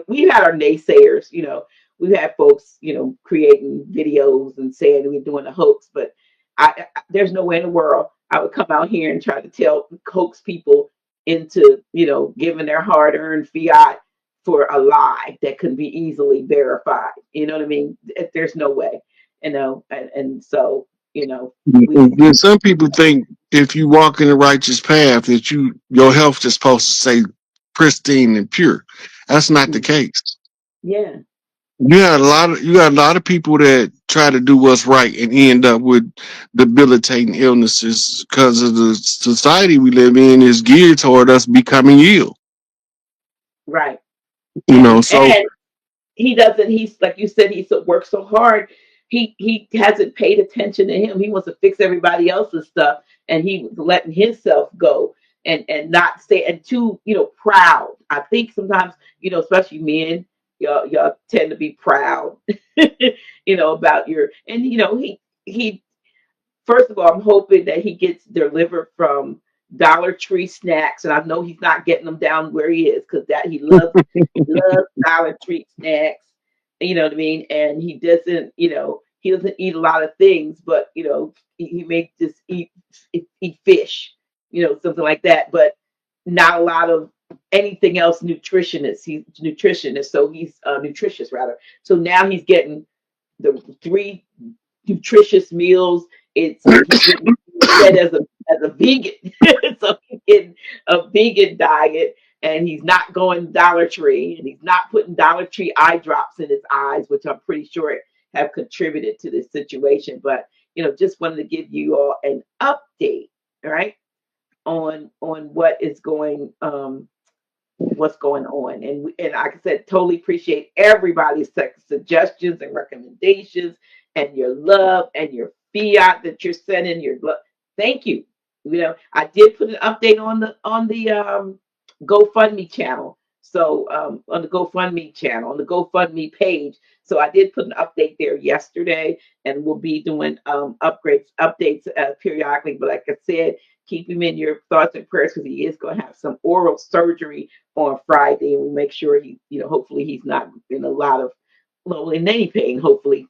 we've had our naysayers. We've had folks, creating videos and saying we're doing a hoax, but there's no way in the world I would come out here and try to coax people into, giving their hard-earned fiat for a lie that can be easily verified. You know what I mean? There's no way, and so, we Then some people think if you walk in the righteous path that your health is supposed to stay pristine and pure. That's not the case. yeah, You got a lot of people that try to do what's right and end up with debilitating illnesses because of the society we live in is geared toward us becoming ill. right. You And know, so he doesn't. He's like you said. Works so hard. He hasn't paid attention to him. He wants to fix everybody else's stuff, and he was letting himself go, and not stay, and too, proud. I think sometimes, especially men, y'all tend to be proud, about your, and he first of all, I'm hoping that he gets delivered from Dollar Tree snacks, and I know he's not getting them down where he is, because that he loves Dollar Tree snacks. You know what I mean? And he doesn't eat a lot of things, but he may just eat fish, something like that, but not a lot of anything else nutritionist. He's nutritionist, so he's nutritious rather. So now he's getting the three nutritious meals. He's getting fed as a vegan, so he's getting a vegan diet, and he's not going Dollar Tree, and he's not putting Dollar Tree eye drops in his eyes, which I'm pretty sure have contributed to this situation. But just wanted to give you all an update, all right, on what's going on. And like I said, totally appreciate everybody's suggestions and recommendations, and your love and your fiat that you're sending. Your love. Thank you. I did put an update on the GoFundMe channel. So on the GoFundMe channel, on the GoFundMe page. So I did put an update there yesterday, and we'll be doing updates periodically. But like I said, keep him in your thoughts and prayers, because he is going to have some oral surgery on Friday, and we make sure hopefully he's not in a lot of, well, in any pain. Hopefully,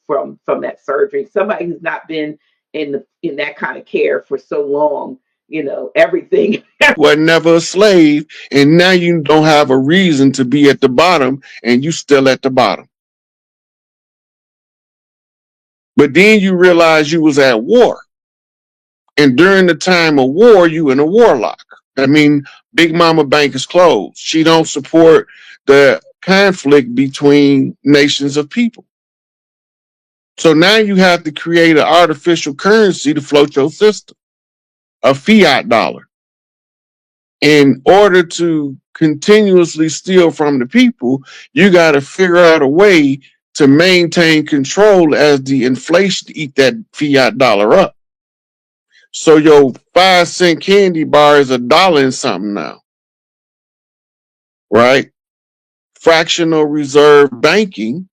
from that surgery. Somebody who's not been in that kind of care for so long, everything. was never a slave, and now you don't have a reason to be at the bottom, and you still at the bottom. But then you realize you was at war, and during the time of war, you in a warlock. I mean, Big Mama Bank is closed. She don't support the conflict between nations of people. So now you have to create an artificial currency to float your system, a fiat dollar, in order to continuously steal from the people. You got to figure out a way to maintain control as the inflation eat that fiat dollar up. So your 5-cent candy bar is $1 and something now, right? Fractional reserve banking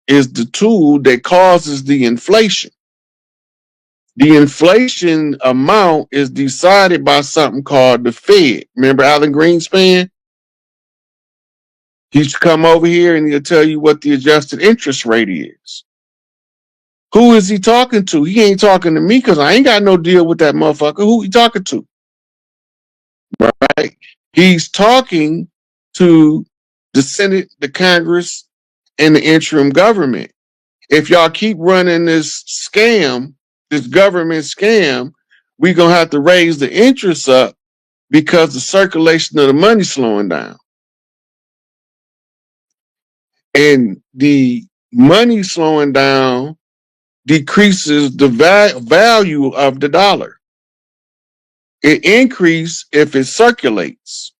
is the tool that causes the inflation. The inflation amount is decided by something called the Fed. Remember Alan Greenspan? He should come over here and he'll tell you what the adjusted interest rate is. Who is he talking to? He ain't talking to me, because I ain't got no deal with that motherfucker. Who he talking to? Right? He's talking to the Senate, the Congress, and the interim government. If y'all keep running this scam, this government scam, we're going to have to raise the interest up because the circulation of the money slowing down. And the money slowing down decreases the value of the dollar. It increases if it circulates.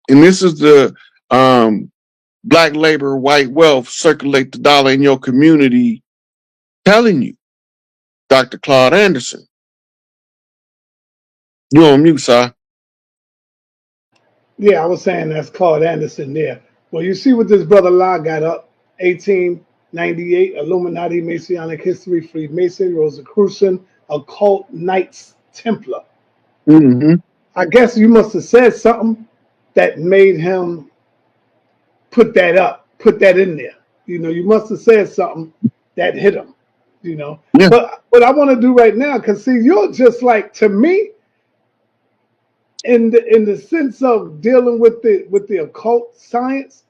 And this is the black labor, white wealth, circulate the dollar in your community telling you, Dr. Claude Anderson. You're on mute, sir. Yeah, I was saying that's Claude Anderson there. Well, you see what this brother Law got up: 1898, Illuminati, Masonic History, Freemason, Rosicrucian, Occult, Knights Templar. Mm-hmm. I guess you must have said something that made him put that up, put that in there. You must have said something that hit him. You know, Yeah. but what I want to do right now, because see, you're just like to me in the sense of dealing with the occult science.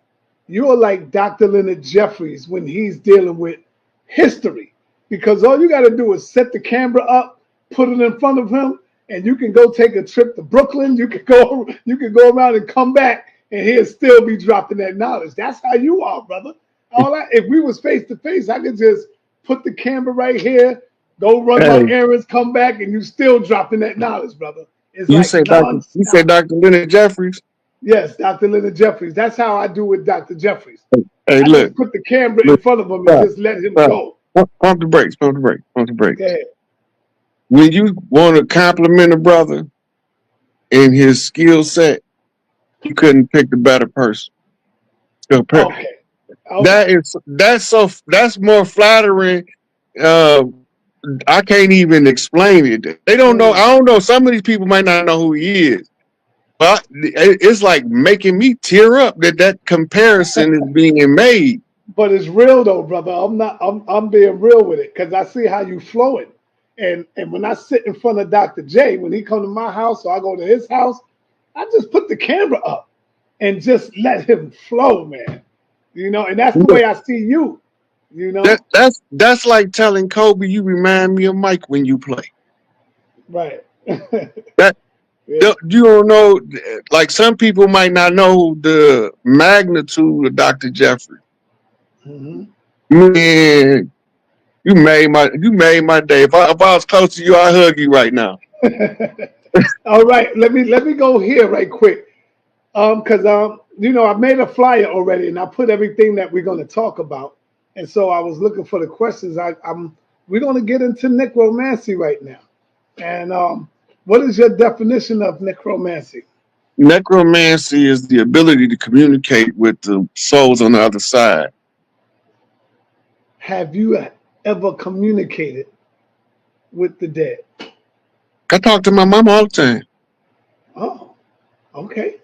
You're like Dr. Leonard Jeffries when he's dealing with history, because all you got to do is set the camera up, put it in front of him, and you can go take a trip to Brooklyn. You can go around and come back, and he'll still be dropping that knowledge. That's how you are, brother. If we was face to face, I could just put the camera right here, go run my Hey, errands, come back, and you still dropping that knowledge, brother. It's you like say Dr. You say nonstop. Dr. Leonard Jeffries. Yes, Dr. Leonard Jeffries. That's how I do with Dr. Jeffries. Hey, I look, just put the camera in look, front of him and stop, just let him stop. go. Pump the brakes, pump the brakes, pump the brakes. Okay. When you want to compliment a brother in his skill set, you couldn't pick the better person. Okay. Okay. That's more flattering. Uh, I can't even explain it. They don't know. Mm. I don't know. Some of these people might not know who he is, but it's like making me tear up that comparison is being made. But it's real though, brother. I'm being real with it because I see how you flowing. And when I sit in front of Dr. J, when he come to my house or I go to his house, I just put the camera up and just let him flow, man. And that's the way I see you, you know? That's like telling Kobe, you remind me of Mike when you play. Right. That Yeah. you don't know. Like some people might not know the magnitude of Dr. Jeffrey. Hmm. Man, you made my day. If I was close to you, I'd hug you right now. All right, let me go here right quick. Because I made a flyer already, and I put everything that we're going to talk about. And so I was looking for the questions. We're going to get into necromancy right now. And what is your definition of necromancy? Necromancy is the ability to communicate with the souls on the other side. Have you ever communicated with the dead? I talk to my mom all the time. Oh, okay.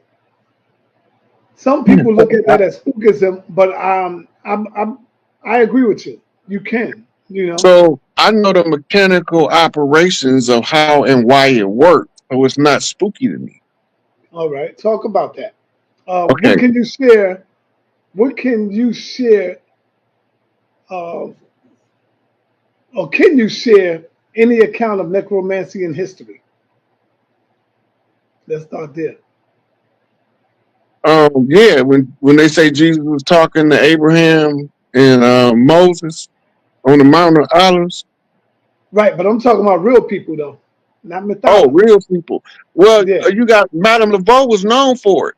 Some Yeah. people look at that as spookism, but I agree with you. You can, you know. So I know the mechanical operations of how and why it works. So it's not spooky to me. All right, talk about that. What Okay. can you share? What can you share? Uh, or can you share any account of necromancy in history? Let's start there. Yeah, when they say Jesus was talking to Abraham and Moses on the Mount of Olives. Right, but I'm talking about real people though, not Oh, mythology. real people. Well, Yeah. you got Madame Laveau was known for it.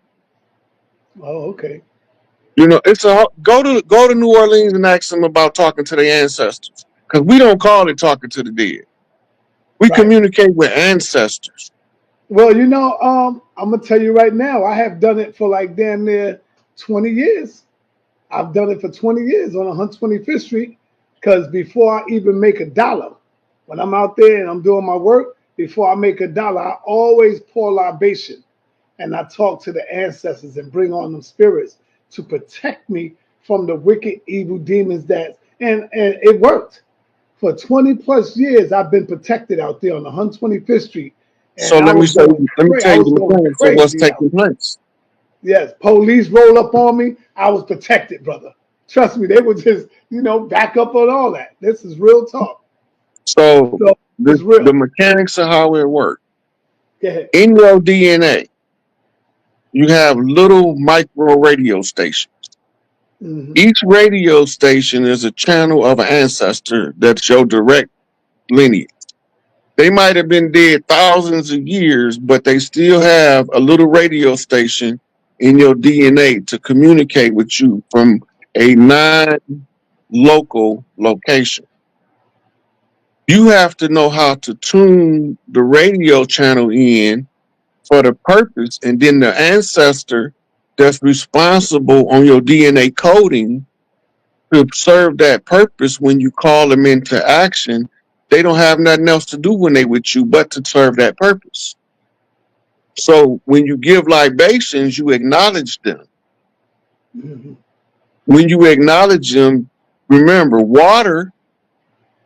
Oh, okay. You know, it's a go to New Orleans and ask them about talking to their ancestors because we don't call it talking to the dead. We Right. communicate with ancestors. Well, I'm gonna tell you right now. I have done it for like damn near 20 years. I've done it for 20 years on 125th Street because before I even make a dollar, when I'm out there and I'm doing my work, before I make a dollar, I always pour libation and I talk to the ancestors and bring on them spirits to protect me from the wicked, evil demons and it worked. For 20 plus years, I've been protected out there on 125th Street, So and I was going let me crazy. tell I you was the going mechanics of what's crazy out taking there. place. Yes, police roll up on me. I was protected, brother. Trust me, they would just, back up on all that. This is real talk. So So it's the real. mechanics of how it works. Go ahead. In your DNA, you have little micro radio stations. Hmm. Each radio station is a channel of an ancestor that's your direct lineage. They might have been dead thousands of years, but they still have a little radio station in your DNA to communicate with you from a non-local location. You have to know how to tune the radio channel in for the purpose, and then the ancestor that's responsible on your DNA coding to serve that purpose when you call them into action. They don't have nothing else to do when they with you but to serve that purpose. So when you give libations, you acknowledge them. Mhm. When you acknowledge them, remember, water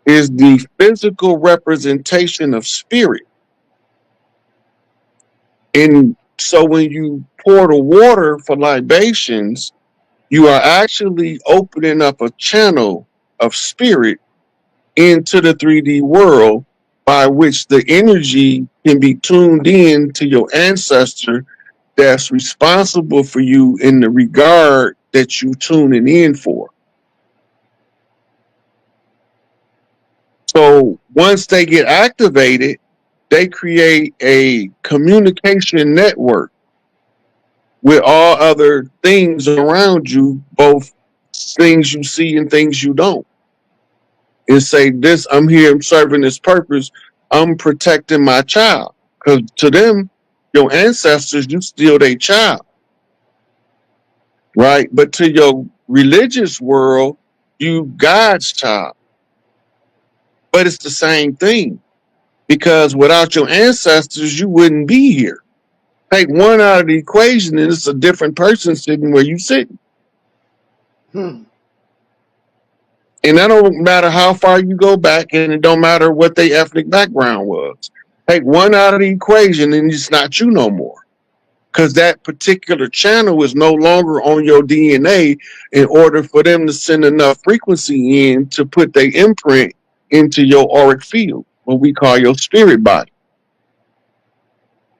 is the physical representation of spirit. And so when you pour the water for libations, you are actually opening up a channel of spirit into the 3D world by which the energy can be tuned in to your ancestor that's responsible for you in the regard that you tuning in for. So once they get activated, they create a communication network with all other things around you, both things you see and things you don't. And say, this, I'm here, I'm serving this purpose, I'm protecting my child. Because to them, your ancestors, you still their child, right? But to your religious world, you God's child. But it's the same thing. Because without your ancestors, you wouldn't be here. Take one out of the equation and it's a different person sitting where you sitting. Hmm. And that don't matter how far you go back, and it don't matter what their ethnic background was. Take one out of the equation and it's not you no more. Because that particular channel is no longer on your DNA in order for them to send enough frequency in to put their imprint into your auric field, what we call your spirit body.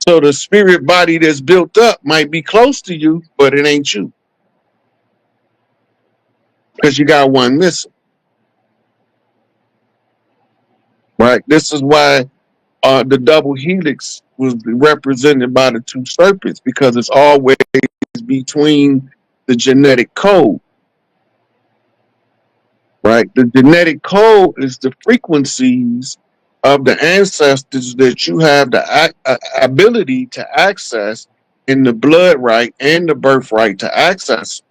So the spirit body that's built up might be close to you, but it ain't you because you got one missing, right? This is why the double helix was represented by the two serpents because it's always between the genetic code, right? The genetic code is the frequencies of the ancestors that you have the ability to access in the blood right and the birthright to access.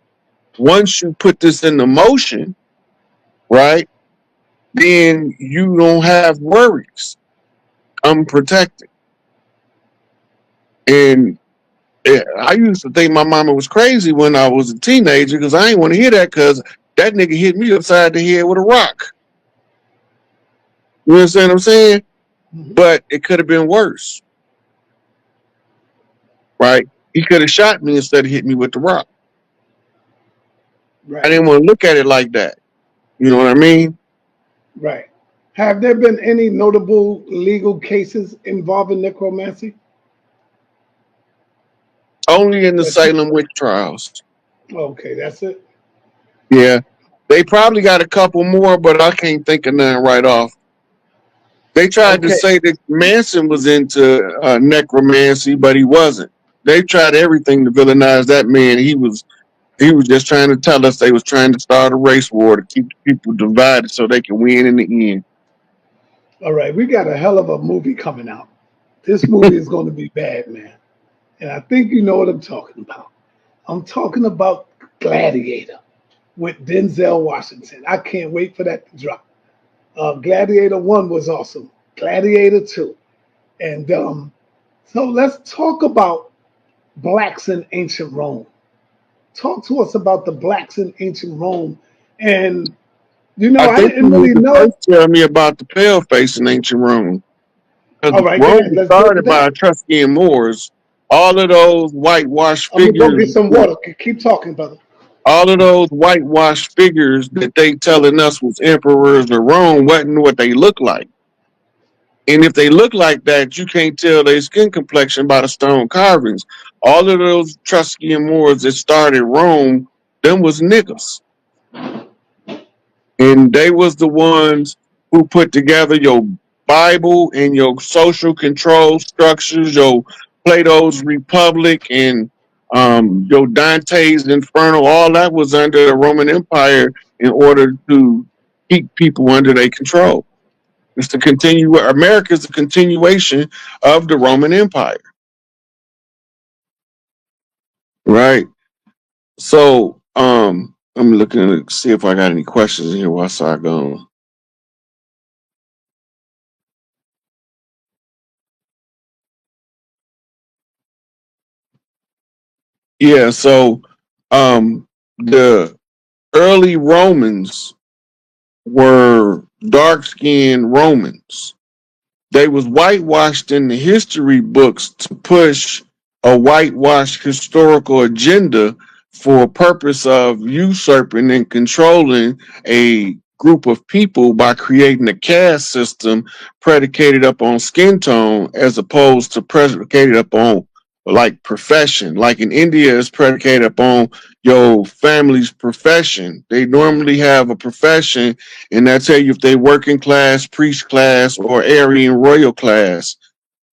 Once you put this into motion, right, then you don't have worries. I'm protected. And I used to think my mama was crazy when I was a teenager because I didn't want to hear that because that nigga hit me upside the head with a rock. You understand what I'm saying? Mhm. But it could have been worse, right? He could have shot me instead of hit me with the rock. I Right. didn't want to look at it like that. You know what I mean? Right. Have there been any notable legal cases involving necromancy? Only in the That you, Salem witch trials. okay, that's it. Yeah. They probably got a couple more, but I can't think of none right off. They tried to Okay. say that Manson was into necromancy, but he wasn't. They tried everything to villainize that man. He was just trying to tell us they was trying to start a race war to keep the people divided so they can win in the end. All right. We got a hell of a movie coming out. This movie is going to be bad, man. And I think you know what I'm talking about. I'm talking about Gladiator with Denzel Washington. I can't wait for that to drop. Gladiator 1 was awesome. Gladiator 2. And so let's talk about blacks in ancient Rome. Talk to us about the blacks in ancient Rome. And, I I think you didn't need really to know. first tell me about the pale face in ancient Rome. Because All right, go Rome ahead. was Let's deal with started by that. Etruscan Moors. All of those whitewashed I'm going to go figures get some water. Keep talking, brother. all of those whitewashed figures that they telling us was emperors of Rome wasn't what they look like. And if they look like that, you can't tell their skin complexion by the stone carvings. All of those Etruscan Moors that started Rome, them was niggas. And they was the ones who put together your Bible and your social control structures, your Plato's Republic and your Dante's Inferno. All that was under the Roman Empire in order to keep people under their control. It's the continue. America is a continuation of the Roman Empire, right? So, I'm looking to see if I got any questions in here while I go. Yeah, so um the early Romans were dark-skinned Romans. They was whitewashed in the history books to push a whitewashed historical agenda for a purpose of usurping and controlling a group of people by creating a caste system predicated upon skin tone as opposed to predicated upon like profession. Like in India, it's predicated upon your family's profession. They normally have a profession, and that tell you if they working class, priest class, or Aryan royal class.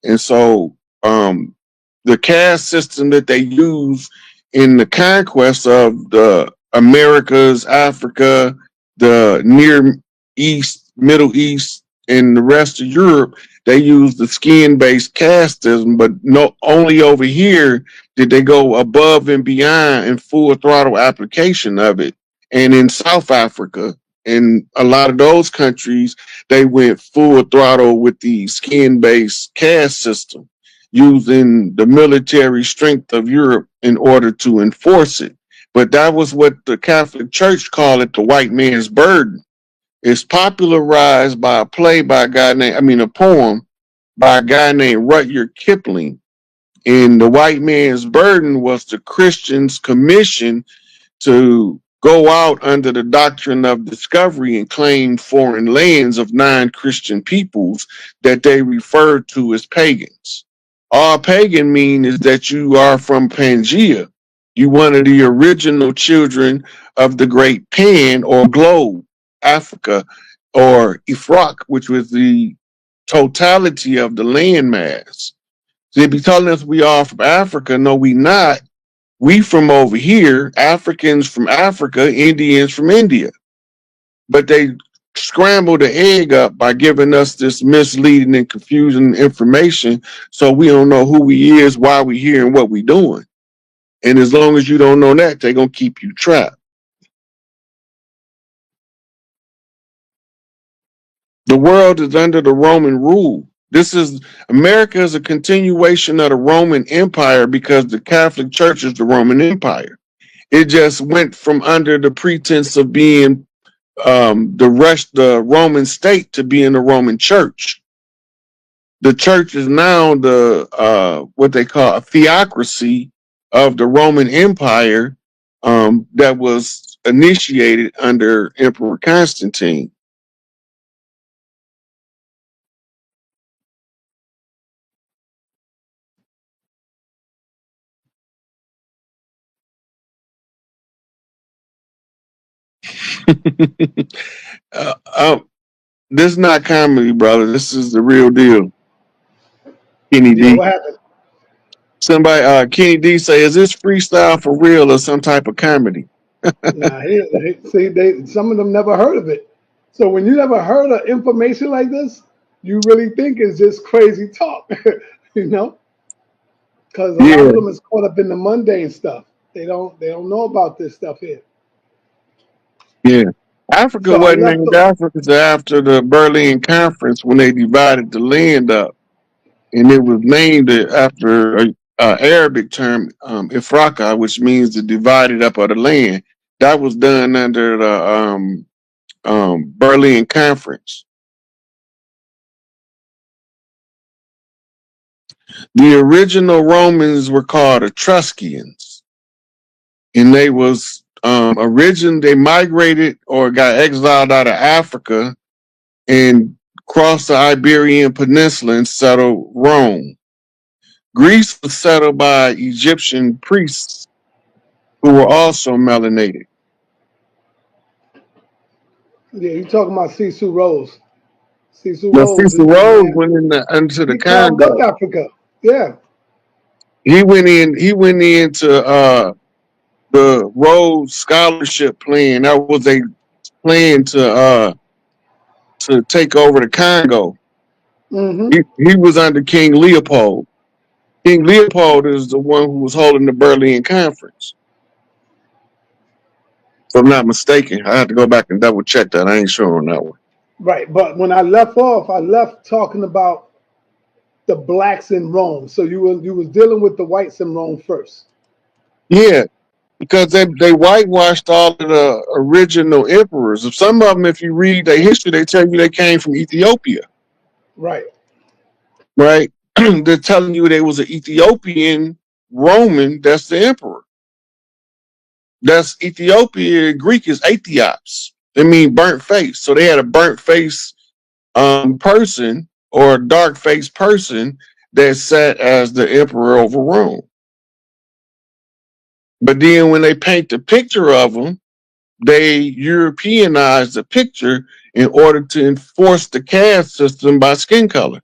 And so the caste system that they use in the conquest of the Americas, Africa, the Near East, Middle East, and the rest of Europe, they use the skin-based caste system, but no, only over here did they go above and beyond in full throttle application of it. And in South Africa, in a lot of those countries, they went full throttle with the skin-based caste system, using the military strength of Europe in order to enforce it. But that was what the Catholic Church called it, the white man's burden. It's popularized by a play by a guy named, I mean, a poem by a guy named Rudyard Kipling. And the white man's burden was the Christian's commission to go out under the doctrine of discovery and claim foreign lands of non-Christian peoples that they refer to as pagans. All pagan mean is that you are from Pangea. You one of the original children of the great Pan or globe, Africa, or Ifrak, which was the totality of the landmass. They be telling us we are from Africa. No, we not. We from over here, Africans from Africa, Indians from India. But they scramble the egg up by giving us this misleading and confusing information so we don't know who we is, why we here, and what we doing. And as long as you don't know that, they're going to keep you trapped. The world is under the Roman rule. This is America is a continuation of the Roman Empire because the Catholic Church is the Roman Empire. It just went from under the pretense of being the Roman state to being the Roman Church. The church is now the what they call a theocracy of the Roman Empire that was initiated under Emperor Constantine. uh, uh, this is not comedy, brother. This is the real deal. Kenny Yeah, D. what happened? Somebody, Kenny D say, is this freestyle for real or some type of comedy? Nah, see, some of them never heard of it. So when you never heard of information like this, you really think it's just crazy talk, you know? Because a lot Yeah, of them is caught up in the mundane stuff. They don't know about this stuff here. yeah. Africa So I wasn't left. named Africa till after the Berlin Conference when they divided the land up, and it was named after a Arabic term, Ifraka, which means the divided up of the land. That was done under the Berlin Conference. The original Romans were called Etruscans, and they was they migrated or got exiled out of Africa and crossed the Iberian Peninsula and settled Rome. Greece was settled by Egyptian priests who were also melanated. Yeah, you talking about Sisu Rose. Sisu Now, Rose is the Cicero man. went into the He carved up Congo. Africa. Yeah. He went in. He went into the Rhodes Scholarship plan. That was a plan to take over the Congo. Mm-hmm. He was under King Leopold. King Leopold is the one who was holding the Berlin Conference. If I'm not mistaken, I have to go back and double check that. I ain't sure on that one. Right. But when I left off, I left talking about the blacks in Rome. So you was dealing with the whites in Rome first. Yeah, because they whitewashed all of the original emperors. Of some of them, if you read their history, they tell you they came from Ethiopia, Right. right? They're telling you they was an Ethiopian Roman. That's the emperor. That's Ethiopia. Greek is Aethiops. They mean burnt face. So they had a burnt face person or a dark faced person that sat as the emperor over Rome. But then when they paint the picture of them, they Europeanize the picture in order to enforce the caste system by skin color.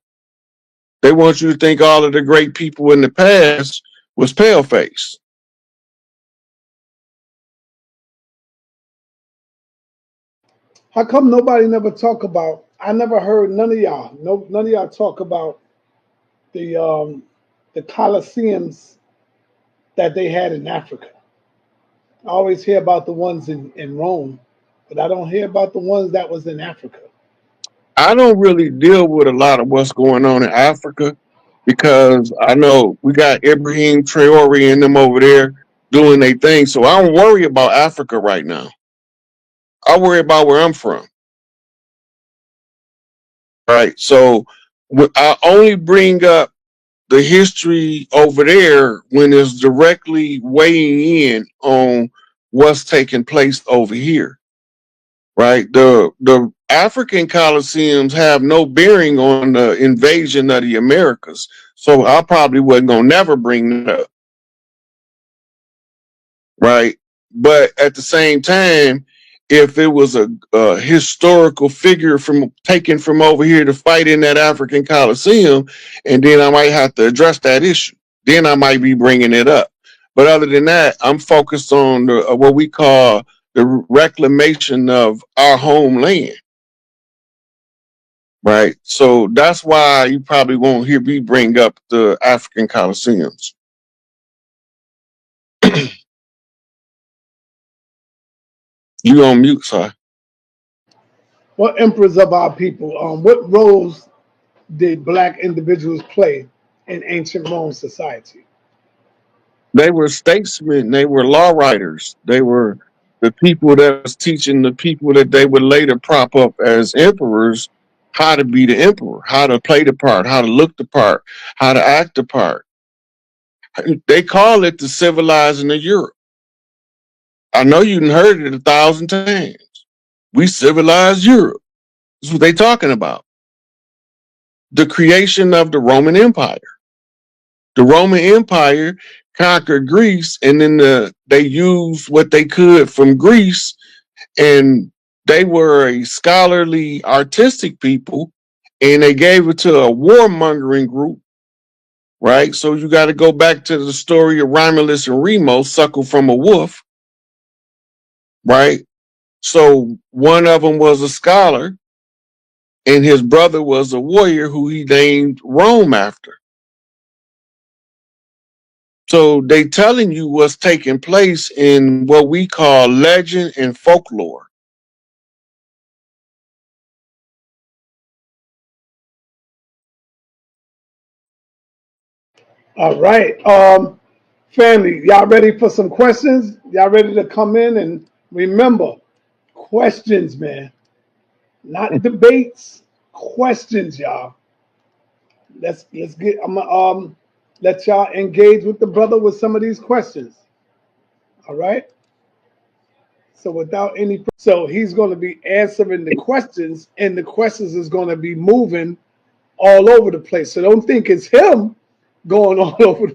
They want you to think all of the great people in the past was pale face. How come nobody never talk about? I never heard none of y'all. No, none of y'all talk about the um, the Colosseums that they had in Africa. I always hear about the ones in Rome, but I don't hear about the ones that was in Africa. I don't really deal with a lot of what's going on in Africa because I know we got Ibrahim Traore and them over there doing their thing. So I don't worry about Africa right now. I worry about where I'm from. Right. So I only bring up the history over there when it's directly weighing in on what's taking place over here. Right. The African Colosseums have no bearing on the invasion of the Americas. So I probably wasn't gonna never bring that up. Right. But at the same time, if it was a historical figure from taken from over here to fight in that African Coliseum, and then I might have to address that issue. Then I might be bringing it up. But other than that, I'm focused on what we call the reclamation of our homeland. Right. So that's why you probably won't hear me bring up the African Coliseums. You on mute, sir. What emperors of our people? What roles did black individuals play in ancient Rome society? They were statesmen, they were law writers, they were the people that was teaching the people that they would later prop up as emperors how to be the emperor, how to play the part, how to look the part, how to act the part. They call it the civilizing of Europe. I know you've heard it 1,000 times. We civilized Europe. That's what they talking about. The creation of the Roman Empire. The Roman Empire conquered Greece, and then they used what they could from Greece, and they were a scholarly, artistic people, and they gave it to a warmongering group, right? So you got to go back to the story of Romulus and Remus, suckled from a wolf, right? So one of them was a scholar, and his brother was a warrior who he named Rome after. So they telling you what's taking place in what we call legend and folklore. All right, family, y'all ready for some questions? Y'all ready to come in and remember questions, man, not debates. Questions, y'all. Let's get. I'm gonna let y'all engage with the brother with some of these questions. All right. So without any, so he's going to be answering the questions, and the questions is going to be moving all over the place. So don't think it's him going all over the